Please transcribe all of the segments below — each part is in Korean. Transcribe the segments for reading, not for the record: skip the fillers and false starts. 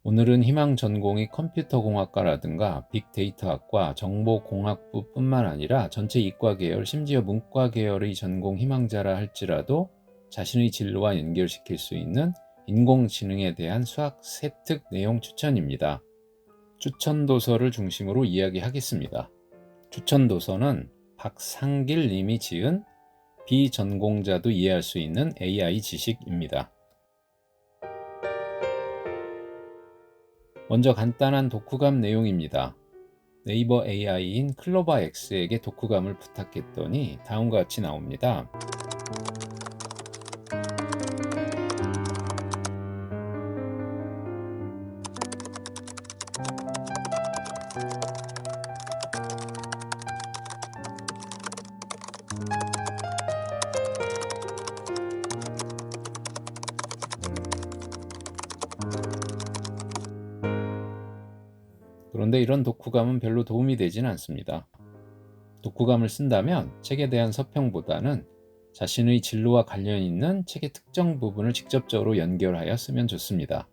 오늘은 희망 전공이 컴퓨터공학과라든가 빅데이터학과, 정보공학부뿐만 아니라 전체 이과 계열, 심지어 문과 계열의 전공 희망자라 할지라도 자신의 진로와 연결시킬 수 있는 인공지능에 대한 수학 세특 내용 추천입니다. 추천 도서를 중심으로 이야기하겠습니다. 추천 도서는 박상길 님이 지은 비전공자도 이해할 수 있는 AI 지식입니다. 먼저 간단한 독후감 내용입니다. 네이버 AI인 클로바X에게 독후감을 부탁했더니 다음과 같이 나옵니다. 그런데 이런 독후감은 별로 도움이 되지는 않습니다. 독후감을 쓴다면 책에 대한 서평보다는 자신의 진로와 관련 있는 책의 특정 부분을 직접적으로 연결하여 쓰면 좋습니다.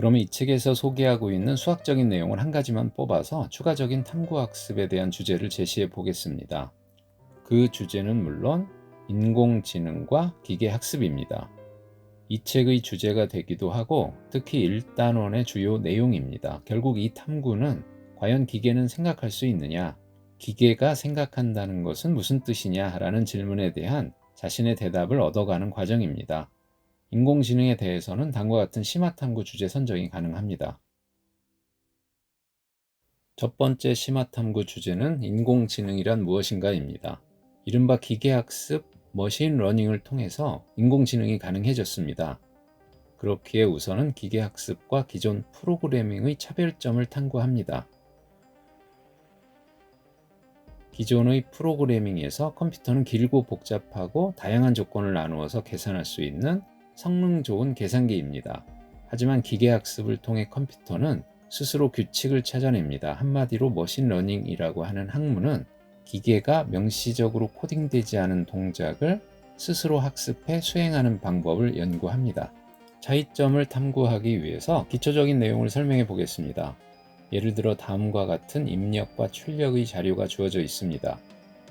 그러면 이 책에서 소개하고 있는 수학적인 내용을 한 가지만 뽑아서 추가적인 탐구학습에 대한 주제를 제시해 보겠습니다. 그 주제는 물론 인공지능과 기계학습입니다. 이 책의 주제가 되기도 하고 특히 1단원의 주요 내용입니다. 결국 이 탐구는 과연 기계는 생각할 수 있느냐, 기계가 생각한다는 것은 무슨 뜻이냐 라는 질문에 대한 자신의 대답을 얻어가는 과정입니다. 인공지능에 대해서는 다음과 같은 심화탐구 주제 선정이 가능합니다. 첫 번째 심화탐구 주제는 인공지능이란 무엇인가입니다. 이른바 기계학습, 머신러닝을 통해서 인공지능이 가능해졌습니다. 그렇기에 우선은 기계학습과 기존 프로그래밍의 차별점을 탐구합니다. 기존의 프로그래밍에서 컴퓨터는 길고 복잡하고 다양한 조건을 나누어서 계산할 수 있는 성능 좋은 계산기입니다. 하지만 기계학습을 통해 컴퓨터는 스스로 규칙을 찾아냅니다. 한마디로 머신러닝이라고 하는 학문은 기계가 명시적으로 코딩되지 않은 동작을 스스로 학습해 수행하는 방법을 연구합니다. 차이점을 탐구하기 위해서 기초적인 내용을 설명해 보겠습니다. 예를 들어 다음과 같은 입력과 출력의 자료가 주어져 있습니다.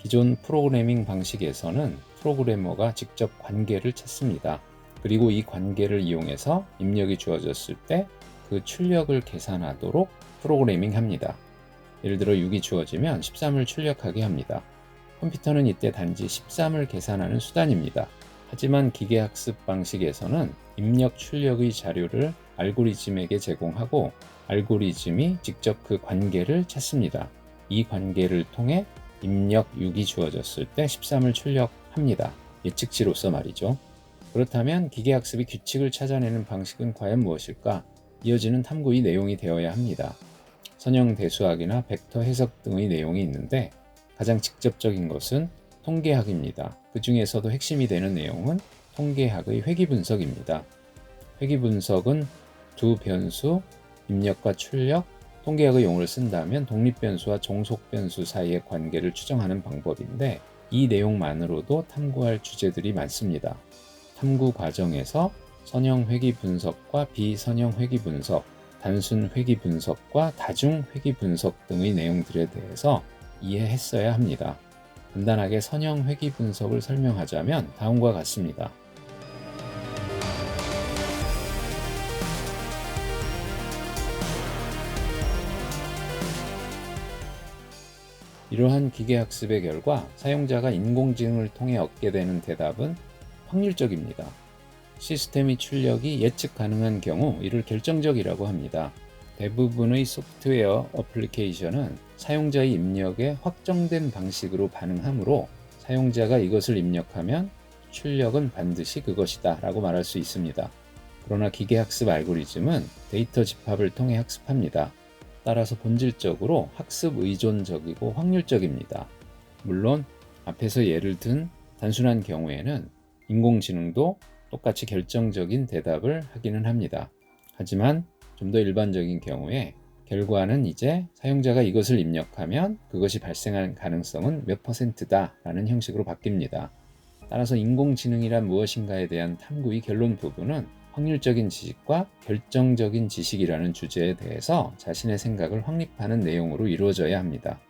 기존 프로그래밍 방식에서는 프로그래머가 직접 관계를 찾습니다. 그리고 이 관계를 이용해서 입력이 주어졌을 때 그 출력을 계산하도록 프로그래밍 합니다. 예를 들어 6이 주어지면 13을 출력하게 합니다. 컴퓨터는 이때 단지 13을 계산하는 수단입니다. 하지만 기계학습 방식에서는 입력 출력의 자료를 알고리즘에게 제공하고 알고리즘이 직접 그 관계를 찾습니다. 이 관계를 통해 입력 6이 주어졌을 때 13을 출력합니다. 예측치로서 말이죠. 그렇다면 기계학습이 규칙을 찾아내는 방식은 과연 무엇일까? 이어지는 탐구의 내용이 되어야 합니다. 선형대수학이나 벡터 해석 등의 내용이 있는데 가장 직접적인 것은 통계학입니다. 그 중에서도 핵심이 되는 내용은 통계학의 회귀분석입니다. 회귀분석은 두 변수, 입력과 출력, 통계학의 용어를 쓴다면 독립변수와 종속변수 사이의 관계를 추정하는 방법인데 이 내용만으로도 탐구할 주제들이 많습니다. 탐구 과정에서 선형 회귀 분석과 비선형 회귀 분석, 단순 회귀 분석과 다중 회귀 분석 등의 내용들에 대해서 이해했어야 합니다. 간단하게 선형 회귀 분석을 설명하자면 다음과 같습니다. 이러한 기계학습의 결과 사용자가 인공지능을 통해 얻게 되는 대답은 확률적입니다. 시스템의 출력이 예측 가능한 경우 이를 결정적이라고 합니다. 대부분의 소프트웨어 어플리케이션은 사용자의 입력에 확정된 방식으로 반응하므로 사용자가 이것을 입력하면 출력은 반드시 그것이다 라고 말할 수 있습니다. 그러나 기계학습 알고리즘은 데이터 집합을 통해 학습합니다. 따라서 본질적으로 학습 의존적이고 확률적입니다. 물론 앞에서 예를 든 단순한 경우에는 인공지능도 똑같이 결정적인 대답을 하기는 합니다. 하지만 좀 더 일반적인 경우에 결과는 이제 사용자가 이것을 입력하면 그것이 발생할 가능성은 몇 %다 라는 형식으로 바뀝니다. 따라서 인공지능이란 무엇인가에 대한 탐구의 결론 부분은 확률적인 지식과 결정적인 지식이라는 주제에 대해서 자신의 생각을 확립하는 내용으로 이루어져야 합니다.